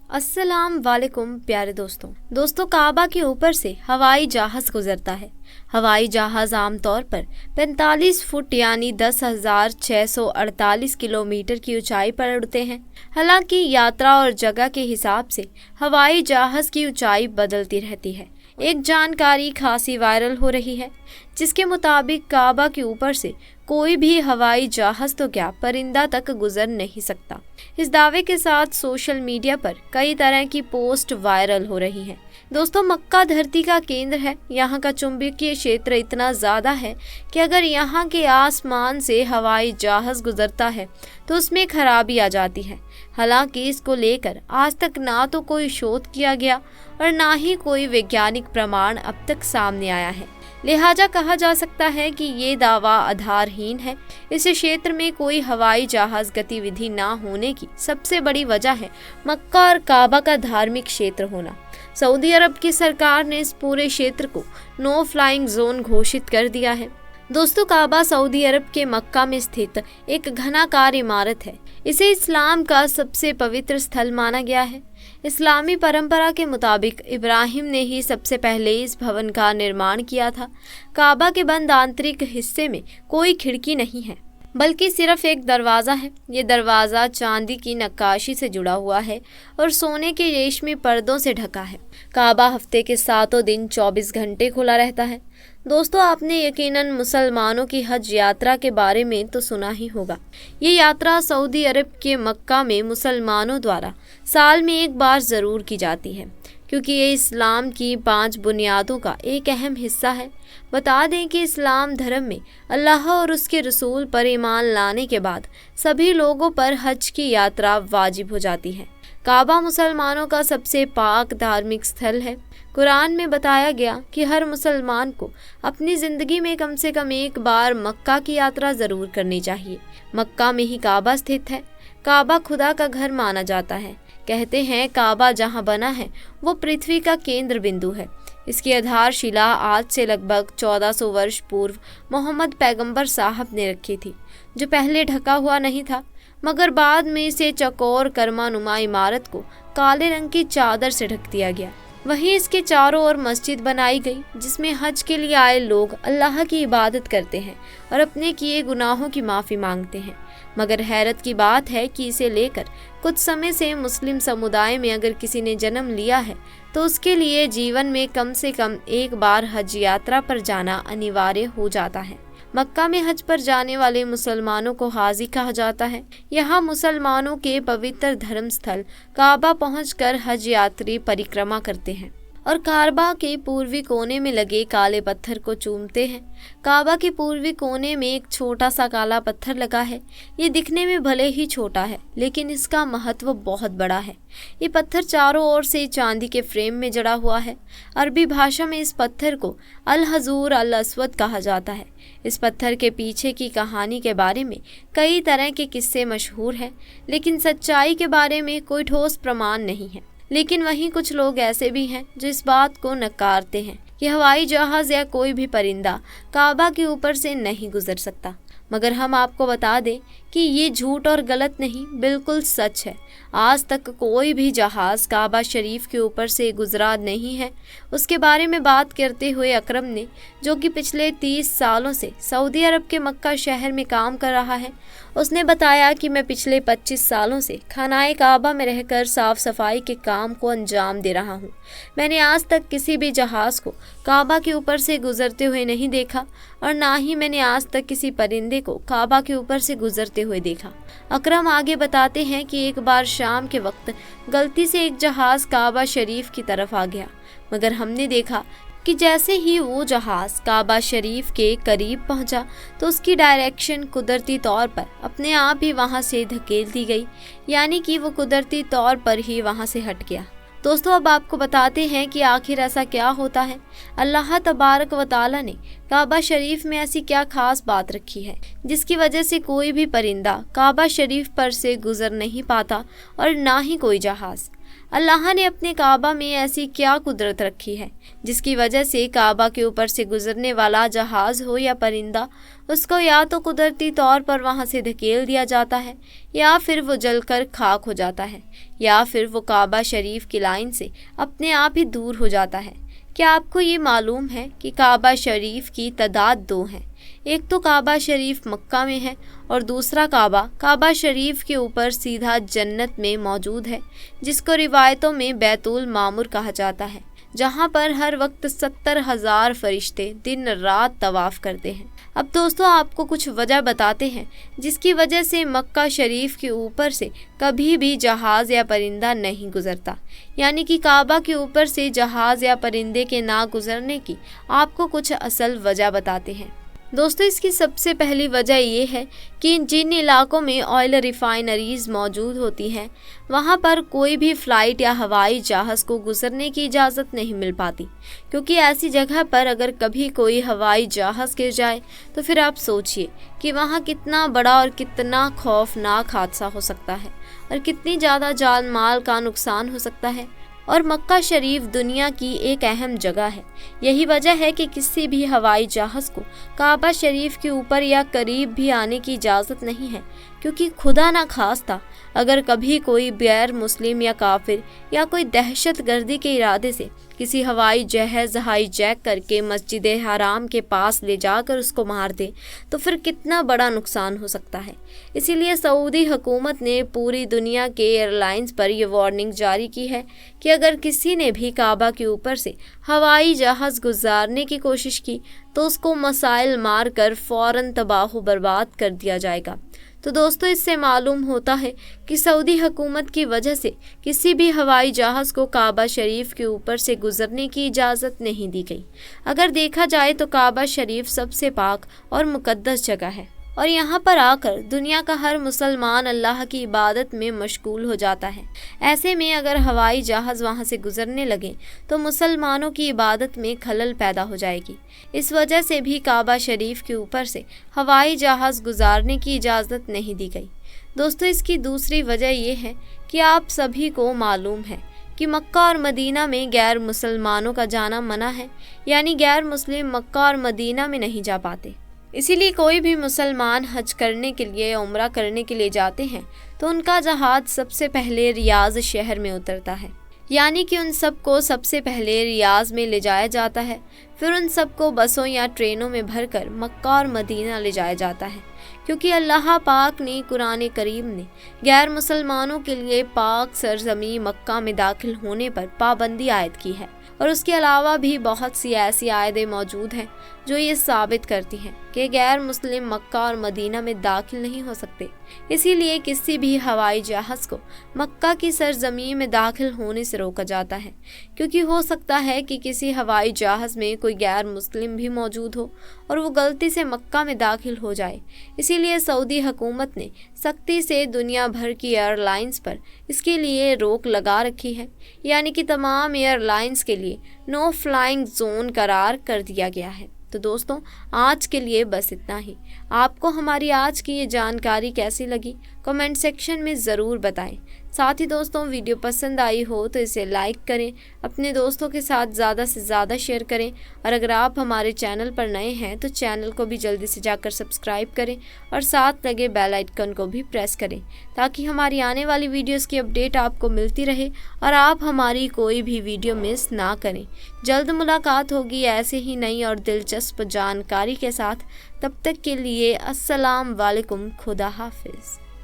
अस्सलाम वालेकुम प्यारे दोस्तों काबा के ऊपर से हवाई जहाज गुजरता है। हवाई जहाज आमतौर पर 45 फुट यानी 10,648 किलोमीटर की ऊंचाई पर उड़ते हैं। हालांकि यात्रा और जगह के हिसाब से हवाई जहाज की ऊंचाई बदलती रहती है। एक जानकारी खासी वायरल हो रही है जिसके मुताबिक काबा के ऊपर से कोई भी हवाई जहाज तो क्या परिंदा तक गुजर नहीं सकता। इस दावे के साथ सोशल मीडिया पर कई तरह की पोस्ट वायरल हो रही हैं। दोस्तों, मक्का धरती का केंद्र है। यहाँ का चुंबकीय क्षेत्र इतना ज़्यादा है कि अगर यहाँ के आसमान से हवाई जहाज गुजरता है तो उसमें खराबी आ जाती है। हालांकि इसको लेकर आज तक ना तो कोई शोध किया गया और ना ही कोई वैज्ञानिक प्रमाण अब तक सामने आया है। लिहाजा कहा जा सकता है कि ये दावा आधारहीन है। इस क्षेत्र में कोई हवाई जहाज गतिविधि ना होने की सबसे बड़ी वजह है मक्का और काबा का धार्मिक क्षेत्र होना। सऊदी अरब की सरकार ने इस पूरे क्षेत्र को नो फ्लाइंग जोन घोषित कर दिया है। दोस्तों, काबा सऊदी अरब के मक्का में स्थित एक घनाकार इमारत है। इसे इस्लाम का सबसे पवित्र स्थल माना गया है। इस्लामी परंपरा के मुताबिक इब्राहिम ने ही सबसे पहले इस भवन का निर्माण किया था। काबा के बंद आंतरिक हिस्से में कोई खिड़की नहीं है बल्कि सिर्फ एक दरवाज़ा है। ये दरवाज़ा चांदी की नक्काशी से जुड़ा हुआ है और सोने के रेशमी पर्दों से ढका है। काबा हफ्ते के 7 दिन 24 घंटे खुला रहता है। दोस्तों, आपने यकीनन मुसलमानों की हज यात्रा के बारे में तो सुना ही होगा। ये यात्रा सऊदी अरब के मक्का में मुसलमानों द्वारा साल में एक बार ज़रूर की जाती है क्योंकि ये इस्लाम की 5 बुनियादों का एक अहम हिस्सा है। बता दें कि इस्लाम धर्म में अल्लाह और उसके रसूल पर ईमान लाने के बाद सभी लोगों पर हज की यात्रा वाजिब हो जाती है। काबा मुसलमानों का सबसे पाक धार्मिक स्थल है। कुरान में बताया गया कि हर मुसलमान को अपनी ज़िंदगी में कम से कम एक बार मक्का की यात्रा ज़रूर करनी चाहिए। मक्का में ही काबा स्थित है। काबा खुदा का घर माना जाता है। कहते हैं काबा जहाँ बना है वो पृथ्वी का केंद्र बिंदु है। इसकी आधारशिला आज से लगभग 1400 वर्ष पूर्व मोहम्मद पैगंबर साहब ने रखी थी, जो पहले ढका हुआ नहीं था मगर बाद में इसे चौकोर कर्मानुमा इमारत को काले रंग की चादर से ढक दिया गया। वहीं इसके चारों ओर मस्जिद बनाई गई जिसमें हज के लिए आए लोग अल्लाह की इबादत करते हैं और अपने किए गुनाहों की माफ़ी मांगते हैं। मगर हैरत की बात है कि इसे लेकर कुछ समय से मुस्लिम समुदाय में अगर किसी ने जन्म लिया है तो उसके लिए जीवन में कम से कम एक बार हज यात्रा पर जाना अनिवार्य हो जाता है। मक्का में हज पर जाने वाले मुसलमानों को हाजी कहा जाता है। यहाँ मुसलमानों के पवित्र धर्म स्थल काबा पहुंचकर हज यात्री परिक्रमा करते हैं और काबा के पूर्वी कोने में लगे काले पत्थर को चूमते हैं। काबा के पूर्वी कोने में एक छोटा सा काला पत्थर लगा है। ये दिखने में भले ही छोटा है लेकिन इसका महत्व बहुत बड़ा है। ये पत्थर चारों ओर से चांदी के फ्रेम में जड़ा हुआ है। अरबी भाषा में इस पत्थर को अल हजूर अल अस्वद कहा जाता है। इस पत्थर के पीछे की कहानी के बारे में कई तरह के किस्से मशहूर हैं लेकिन सच्चाई के बारे में कोई ठोस प्रमाण नहीं है। लेकिन वहीं कुछ लोग ऐसे भी हैं जो इस बात को नकारते हैं कि हवाई जहाज या कोई भी परिंदा काबा के ऊपर से नहीं गुजर सकता। मगर हम आपको बता दें कि ये झूठ और गलत नहीं, बिल्कुल सच है। आज तक कोई भी जहाज़ काबा शरीफ के ऊपर से गुजरा नहीं है। उसके बारे में बात करते हुए अकरम ने, जो कि पिछले 30 सालों से सऊदी अरब के मक्का शहर में काम कर रहा है, उसने बताया कि मैं पिछले 25 सालों से खानाए काबा में रहकर साफ़ सफाई के काम को अंजाम दे रहा हूँ। मैंने आज तक किसी भी जहाज़ को काबा के ऊपर से गुजरते हुए नहीं देखा और ना ही मैंने आज तक किसी परिंदे को काबा के ऊपर से गुजरते हुए देखा। अकरम आगे बताते हैं कि एक बार शाम के वक्त गलती से एक जहाज़ काबा शरीफ की तरफ आ गया मगर हमने देखा कि जैसे ही वो जहाज़ काबा शरीफ के करीब पहुंचा तो उसकी डायरेक्शन कुदरती तौर पर अपने आप ही वहां से धकेल दी गई, यानी कि वो कुदरती तौर पर ही वहां से हट गया। दोस्तों, अब आपको बताते हैं कि आखिर ऐसा क्या होता है। अल्लाह तबारक व तआला ने काबा शरीफ में ऐसी क्या खास बात रखी है जिसकी वजह से कोई भी परिंदा काबा शरीफ पर से गुजर नहीं पाता और ना ही कोई जहाज़। अल्लाह ने अपने काबा में ऐसी क्या कुदरत रखी है जिसकी वजह से काबा के ऊपर से गुजरने वाला जहाज़ हो या परिंदा, उसको या तो कुदरती तौर पर वहाँ से धकेल दिया जाता है, या फिर वो जलकर खाक हो जाता है, या फिर वो काबा शरीफ की लाइन से अपने आप ही दूर हो जाता है। क्या आपको ये मालूम है कि काबा शरीफ की तादाद 2 हैं? एक तो काबा शरीफ मक्का में है और दूसरा काबा शरीफ के ऊपर सीधा जन्नत में मौजूद है, जिसको रिवायतों में बैतुल मामुर कहा जाता है, जहाँ पर हर वक्त 70,000 फरिश्ते दिन रात तवाफ़ करते हैं। अब दोस्तों आपको कुछ वजह बताते हैं जिसकी वजह से मक्का शरीफ के ऊपर से कभी भी जहाज़ या परिंदा नहीं गुजरता, यानी कि काबा के ऊपर से जहाज़ या परिंदे के ना गुजरने की आपको कुछ असल वजह बताते हैं। दोस्तों इसकी सबसे पहली वजह ये है कि जिन इलाकों में ऑयल रिफाइनरीज़ मौजूद होती हैं वहाँ पर कोई भी फ़्लाइट या हवाई जहाज़ को गुजरने की इजाज़त नहीं मिल पाती, क्योंकि ऐसी जगह पर अगर कभी कोई हवाई जहाज़ गिर जाए तो फिर आप सोचिए कि वहाँ कितना बड़ा और कितना खौफनाक हादसा हो सकता है और कितनी ज़्यादा जान माल का नुकसान हो सकता है। और मक्का शरीफ दुनिया की एक अहम जगह है। यही वजह है कि किसी भी हवाई जहाज़ को काबा शरीफ के ऊपर या करीब भी आने की इजाज़त नहीं है, क्योंकि खुदा ना खास्ता अगर कभी कोई गैर मुस्लिम या काफिर या कोई दहशत गर्दी के इरादे से किसी हवाई जहाज़ हाईजैक करके मस्जिद हराम के पास ले जाकर उसको मार दे तो फिर कितना बड़ा नुकसान हो सकता है। इसीलिए सऊदी हुकूमत ने पूरी दुनिया के एयरलाइंस पर यह वार्निंग जारी की है कि अगर किसी ने भी काबा के ऊपर से हवाई जहाज़ गुजारने की कोशिश की तो उसको मिसाइल मार कर फ़ौरन तबाह बर्बाद कर दिया जाएगा। तो दोस्तों इससे मालूम होता है कि सऊदी हुकूमत की वजह से किसी भी हवाई जहाज़ को काबा शरीफ के ऊपर से गुजरने की इजाज़त नहीं दी गई। अगर देखा जाए तो काबा शरीफ सबसे पाक और मुकद्दस जगह है और यहाँ पर आकर दुनिया का हर मुसलमान अल्लाह की इबादत में मशगूल हो जाता है। ऐसे में अगर हवाई जहाज़ वहाँ से गुजरने लगे तो मुसलमानों की इबादत में खलल पैदा हो जाएगी। इस वजह से भी काबा शरीफ के ऊपर से हवाई जहाज़ गुजारने की इजाज़त नहीं दी गई। दोस्तों इसकी दूसरी वजह यह है कि आप सभी को मालूम है कि मक्का और मदीना में गैर मुसलमानों का जाना मना है, यानी गैर मुस्लिम मक्का और मदीना में नहीं जा पाते। इसीलिए कोई भी मुसलमान हज करने के लिए या उम्रा करने के लिए जाते हैं तो उनका जहाज़ सबसे पहले रियाज़ शहर में उतरता है, यानी कि उन सबको सबसे पहले रियाज़ में ले जाया जाता है, फिर उन सबको बसों या ट्रेनों में भरकर मक्का और मदीना ले जाया जाता है, क्योंकि अल्लाह पाक ने कुरान करीम ने गैर मुसलमानों के लिए पाक सरजमी मक्का में दाखिल होने पर पाबंदी आयद की है। और उसके अलावा भी बहुत सी ऐसी आयतें मौजूद हैं जो ये साबित करती हैं कि गैर मुस्लिम मक्का और मदीना में दाखिल नहीं हो सकते। इसीलिए किसी भी हवाई जहाज़ को मक्का की सरजमीन में दाखिल होने से रोका जाता है, क्योंकि हो सकता है कि किसी हवाई जहाज़ में कोई गैर मुस्लिम भी मौजूद हो और वो गलती से मक्का में दाखिल हो जाए। इसीलिए सऊदी हुकूमत ने सख्ती से दुनिया भर की एयरलाइंस पर इसके लिए रोक लगा रखी है, यानी कि तमाम एयरलाइंस के लिए नो फ्लाइंग जोन करार कर दिया गया है। तो दोस्तों आज के लिए बस इतना ही। आपको हमारी आज की ये जानकारी कैसी लगी कमेंट सेक्शन में ज़रूर बताएं। साथ ही दोस्तों वीडियो पसंद आई हो तो इसे लाइक करें, अपने दोस्तों के साथ ज़्यादा से ज़्यादा शेयर करें और अगर आप हमारे चैनल पर नए हैं तो चैनल को भी जल्दी से जाकर सब्सक्राइब करें और साथ लगे बेल आइकन को भी प्रेस करें ताकि हमारी आने वाली वीडियोस की अपडेट आपको मिलती रहे और आप हमारी कोई भी वीडियो मिस ना करें। जल्द मुलाकात होगी ऐसे ही नई और दिलचस्प जानकारी के साथ। तब तक के लिए अस्सलाम वालेकुम, खुदा हाफिज़।